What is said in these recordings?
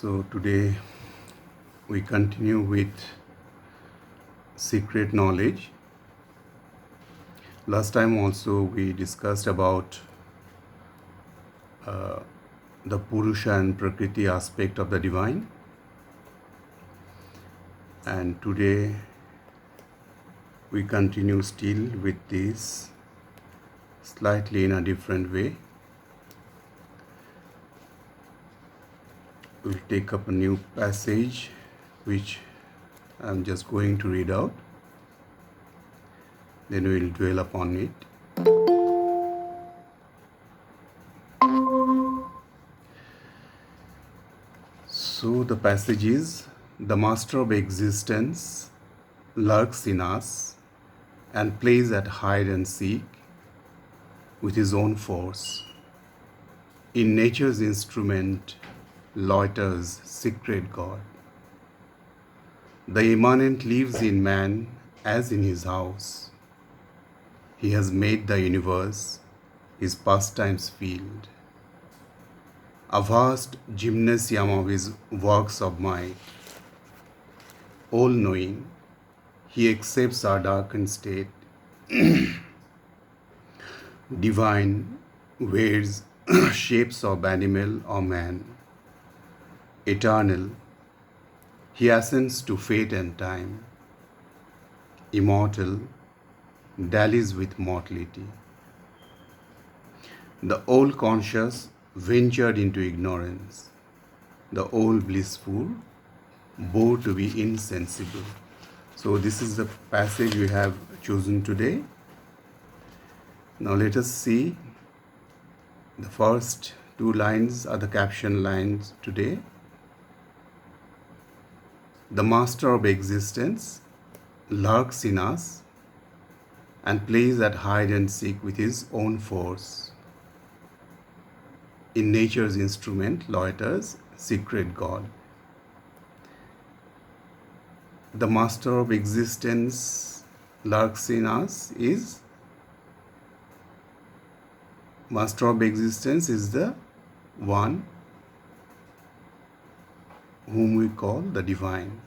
So today we continue with secret knowledge. Last time also we discussed about the Purusha and Prakriti aspect of the divine, and today we continue still with this slightly in a different way. We'll take up a new passage which I'm just going to read out, then we'll dwell upon it. So the passage is, the master of existence lurks in us and plays at hide and seek with his own force. In nature's instrument loiters secret God. The immanent lives in man as in his house. He has made the universe his pastimes field, a vast gymnasium of his works of might. All-knowing, he accepts our darkened state. Divine, wears shapes of animal or man. Eternal, he ascends to fate and time. Immortal, dallies with mortality. The all-conscious ventured into ignorance. The all-blissful bore to be insensible. So this is the passage we have chosen today. Now let us see. The first two lines are the caption lines today. The master of existence lurks in us and plays at hide and seek with his own force. In nature's instrument loiters secret God. The master of existence lurks in us is, master of existence is the one whom we call the divine.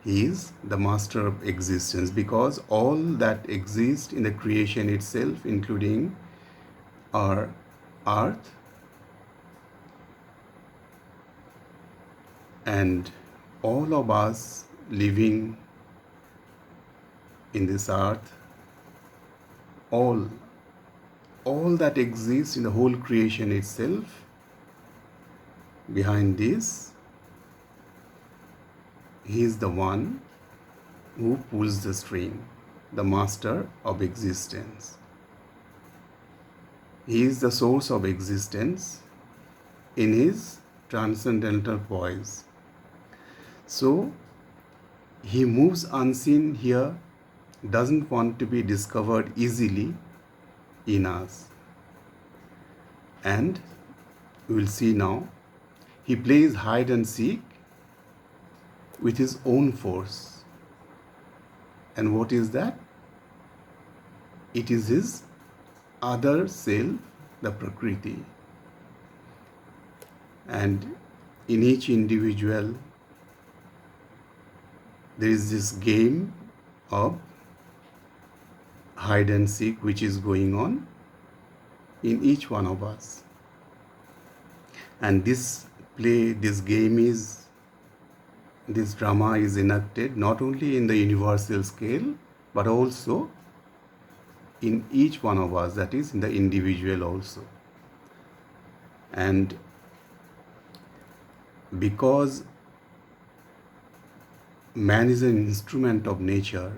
He is the master of existence because all that exists in the creation itself, including our earth and all of us living in this earth, all that exists in the whole creation itself, behind this, he is the one who pulls the string, the master of existence. He is the source of existence in his transcendental poise. So, he moves unseen here, doesn't want to be discovered easily in us. And we will see now, he plays hide and seek with his own force. And what is that? It is his other self, the Prakriti. And in each individual, there is this game of hide and seek which is going on in each one of us. And this play, this game is, this drama is enacted not only in the universal scale, but also in each one of us, that is in the individual also. And because man is an instrument of nature,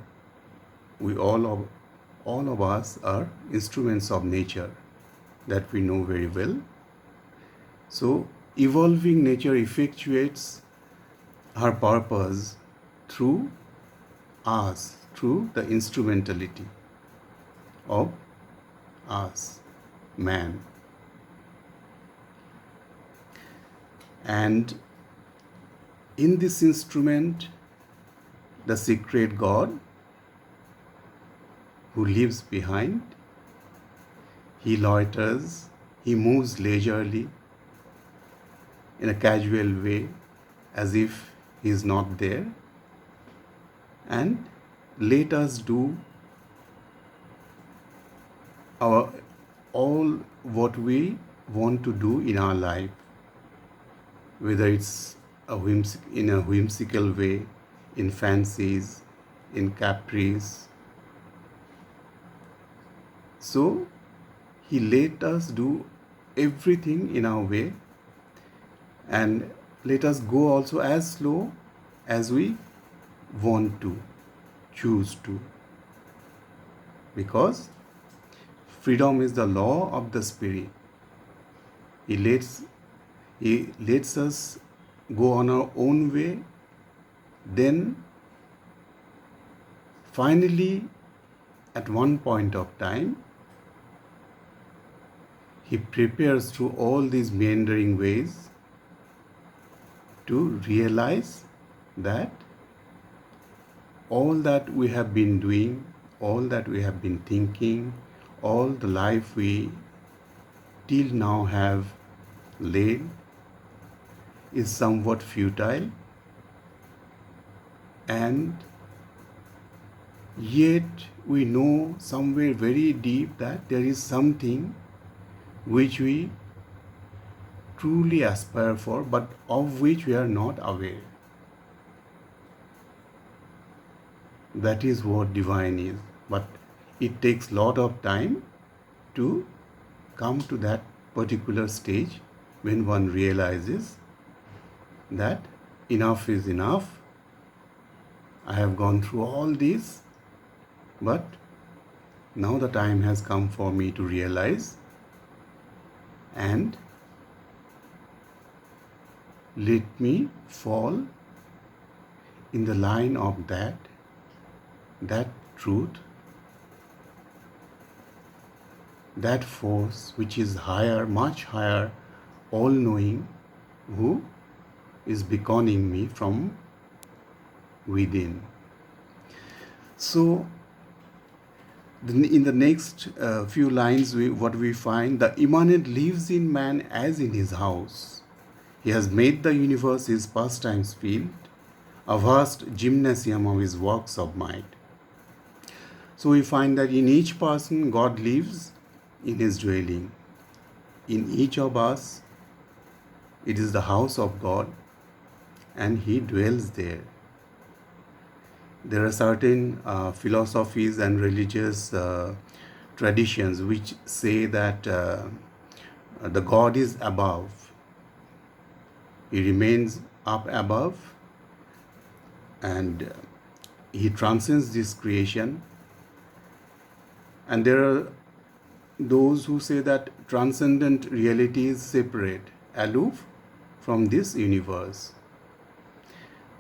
we all of us are instruments of nature, that we know very well. So evolving nature effectuates her purpose through us, through the instrumentality of us, man. And in this instrument, the secret God who lives behind, he loiters, he moves leisurely, in a casual way, as if he is not there, and let us do our all what we want to do in our life, whether it's in a whimsical way, in fancies, in caprice. So he let us do everything in our way, and let us go also as slow as we want to, choose to, because freedom is the law of the spirit. He lets us go on our own way. Then finally, at one point of time, he prepares through all these meandering ways to realize that all that we have been doing, all that we have been thinking, all the life we till now have led is somewhat futile, and yet we know somewhere very deep that there is something which we truly aspire for, but of which we are not aware. That is what divine is. But it takes a lot of time to come to that particular stage when one realizes that enough is enough. I have gone through all this, but now the time has come for me to realize and let me fall in the line of that truth, that force which is higher, much higher, all-knowing, who is beckoning me from within. So in the next few lines, what we find, the immanent lives in man as in his house. He has made the universe his pastimes field, a vast gymnasium of his works of might. So we find that in each person, God lives in his dwelling. In each of us, it is the house of God, and he dwells there. There are certain philosophies and religious traditions which say that the God is above. He remains up above, and he transcends this creation. And there are those who say that transcendent reality is separate, aloof from this universe.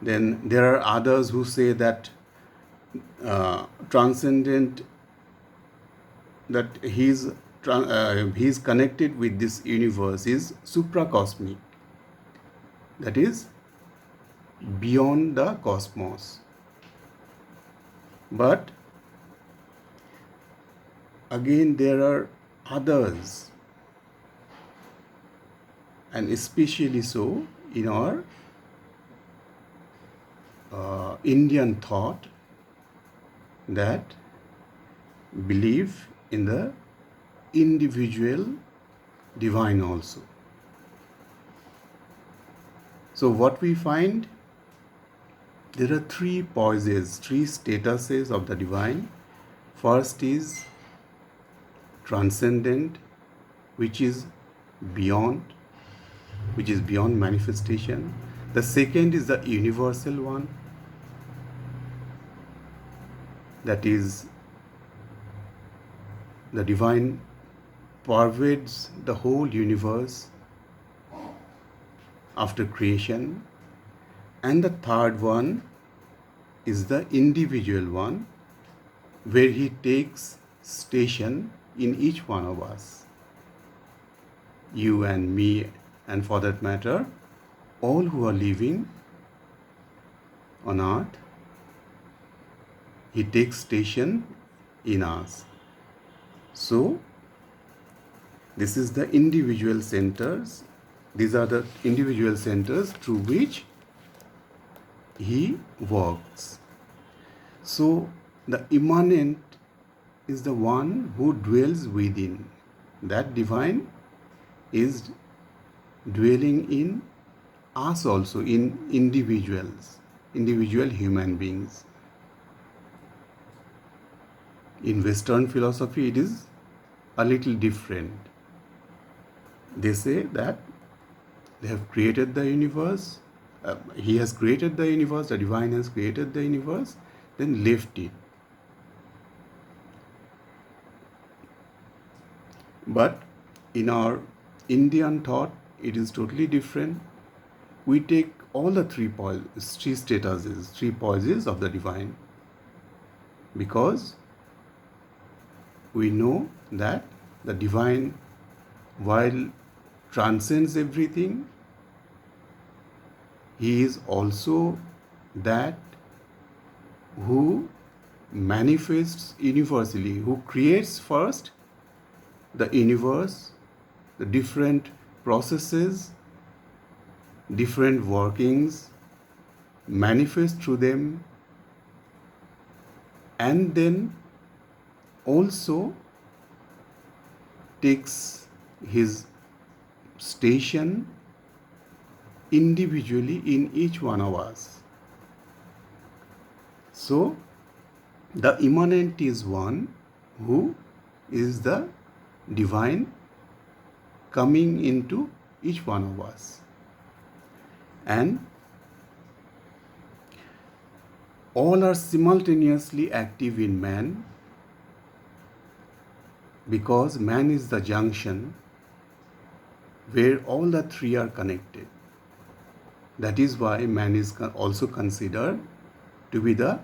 Then there are others who say that transcendent, that he is connected with this universe, is supracosmic, that is beyond the cosmos. But again, there are others, and especially so in our Indian thought, that believe in the individual divine also. So what we find, there are three poises, three statuses of the divine. First is transcendent, which is beyond manifestation. The second is the universal one, that is the divine pervades the whole universe after creation. And the third one is the individual one, where he takes station in each one of us, you and me, and for that matter, all who are living on earth. He takes station in us. So this is the individual centers, These are the individual centers through which he works. So the immanent is the one who dwells within. That divine is dwelling in us also, in individuals, individual human beings. In Western philosophy, it is a little different. They say that they have created the universe, he has created the universe, the divine has created the universe, then left it. But in our Indian thought, it is totally different. We take all the three statuses, three poises of the divine, because we know that the divine, while transcends everything, he is also that who manifests universally, who creates first the universe, the different processes, different workings, manifest through them, and then also takes his station individually in each one of us. So the immanent is one who is the divine coming into each one of us, and all are simultaneously active in man, because man is the junction where all the three are connected. That is why man is also considered to be the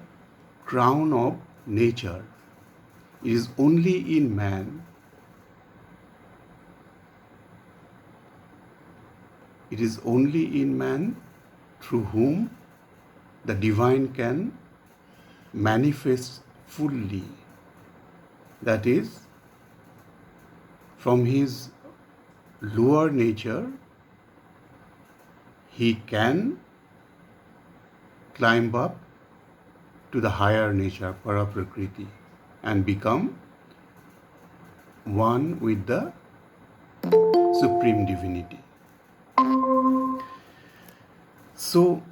crown of nature. It is only in man, it is only in man through whom the divine can manifest fully. That is, from his lower nature, he can climb up to the higher nature, para-prakriti, and become one with the supreme divinity. So,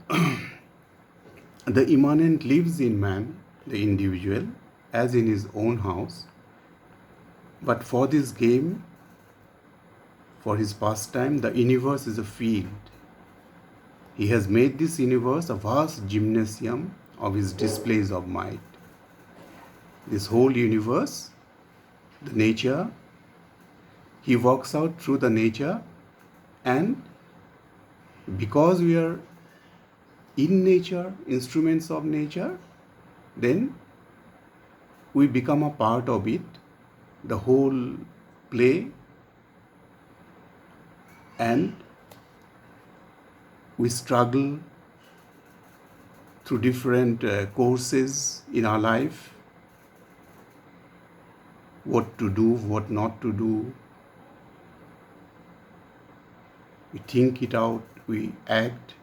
the immanent lives in man, the individual, as in his own house. But for this game, for his pastime, the universe is a field. He has made this universe a vast gymnasium of his displays of might. This whole universe, the nature, he works out through the nature, and because we are in nature, instruments of nature, then we become a part of it, the whole play, and we struggle through different courses in our life, what to do, what not to do. We think it out, we act,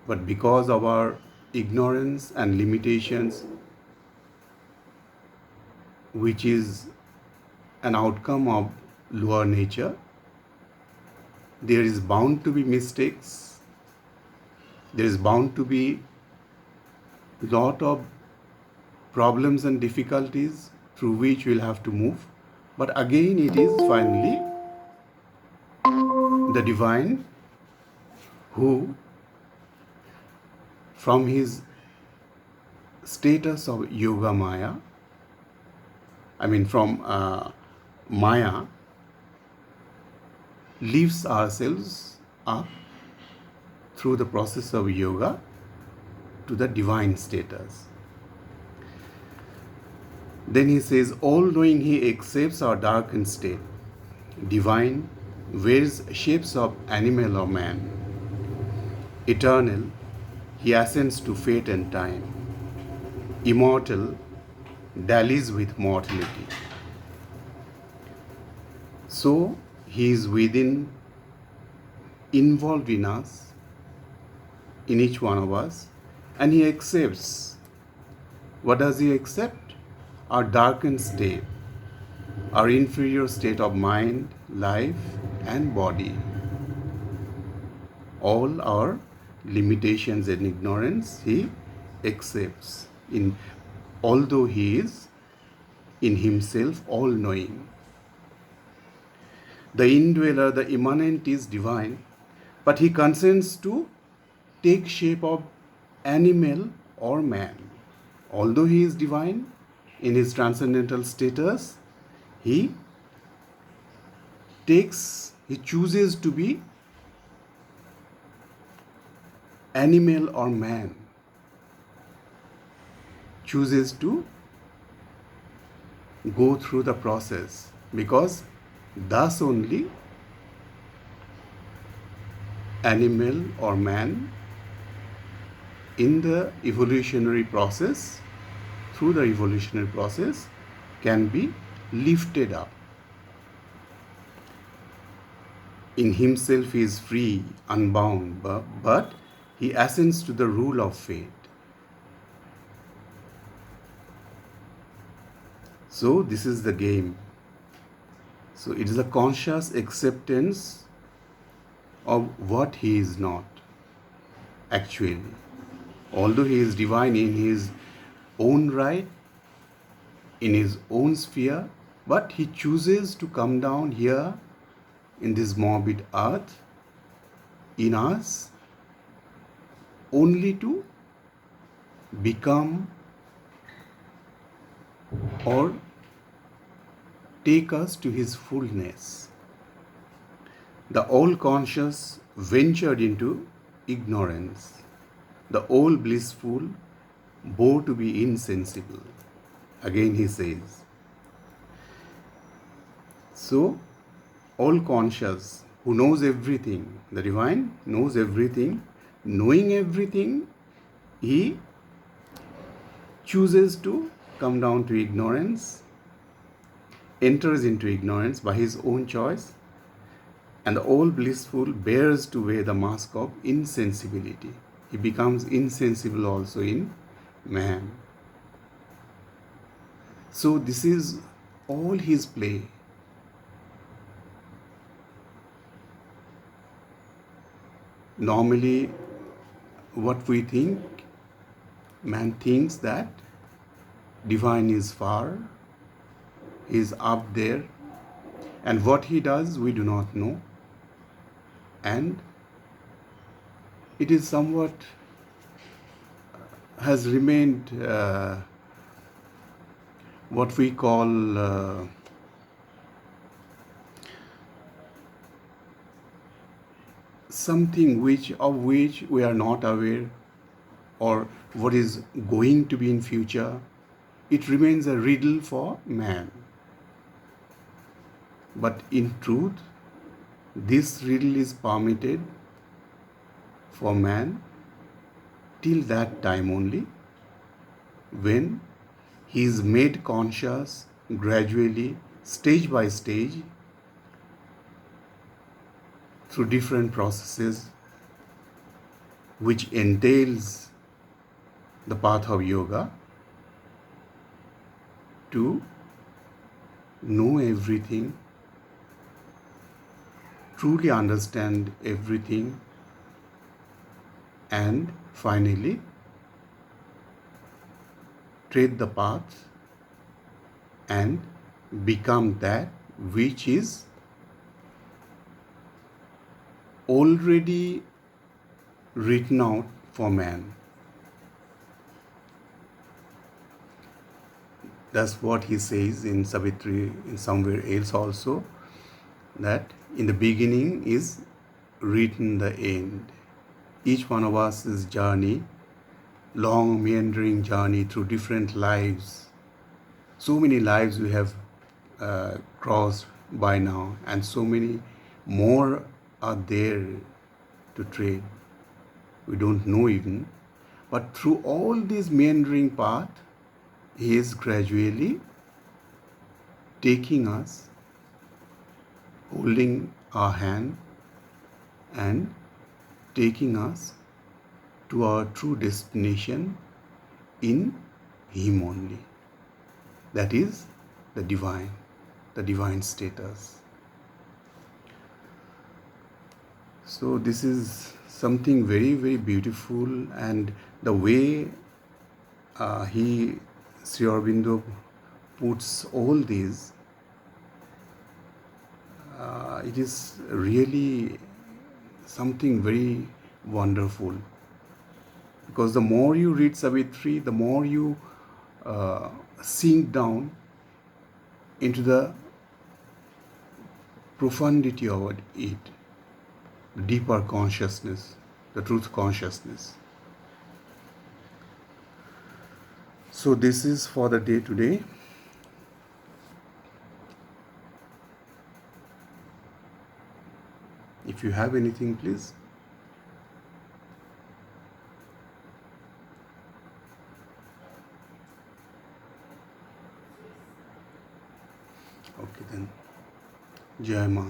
but because of our ignorance and limitations, which is an outcome of lower nature, there is bound to be mistakes, there is bound to be lot of problems and difficulties through which we'll have to move. But again, it is finally the divine who, from his status of yoga maya, from maya, lifts ourselves up through the process of yoga to the divine status. Then he says, all-knowing he accepts our darkened state. Divine wears shapes of animal or man. Eternal, he ascends to fate and time. Immortal, dallies with mortality. So, he is within involved in us, in each one of us, and He accepts. What does He accept? Our darkened state, our inferior state of mind, life, and body. All our limitations and ignorance He accepts, although He is in Himself all-knowing. The indweller, the immanent is divine, but He consents to take shape of animal or man. Although He is divine in His transcendental status, He chooses to be animal or man, chooses to go through the process, because thus only animal or man in the evolutionary process, through the evolutionary process, can be lifted up. In himself he is free, unbound, but he ascends to the rule of fate. So this is the game. So it is a conscious acceptance of what he is not actually. Although he is divine in his own right, in his own sphere, but he chooses to come down here in this morbid earth, in us, only to become or take us to his fullness. The all-conscious ventured into ignorance. The all-blissful bore to be insensible. Again he says. So, all-conscious, who knows everything, the divine knows everything, knowing everything, he chooses to come down to ignorance, enters into ignorance by his own choice, and the all-blissful bears to wear the mask of insensibility. He becomes insensible also in man. So this is all his play. Normally, what we think, man thinks that divine is far, is up there, and what he does we do not know, and it is somewhat has remained what we call something of which we are not aware, or what is going to be in future. It remains a riddle for man. But in truth, this riddle is permitted for man till that time only, when he is made conscious gradually, stage by stage, through different processes which entails the path of yoga, to know everything, truly understand everything, and finally tread the path and become that which is already written out for man. That's what he says in Savitri, in somewhere else also, that in the beginning is written the end. Each one of us is journey, long meandering journey through different lives. So many lives we have crossed by now, and so many more are there to tread. We don't know even. But through all this meandering path, he is gradually taking us, holding our hand, and taking us to our true destination in Him only. That is the divine status. So this is something very, very beautiful, and the way Sri Aurobindo puts all these, it is really something very wonderful. Because the more you read Savitri, the more you sink down into the profundity of it, the deeper consciousness, the truth consciousness. So this is for the day today. If you have anything, please. Okay then. Jai Ma.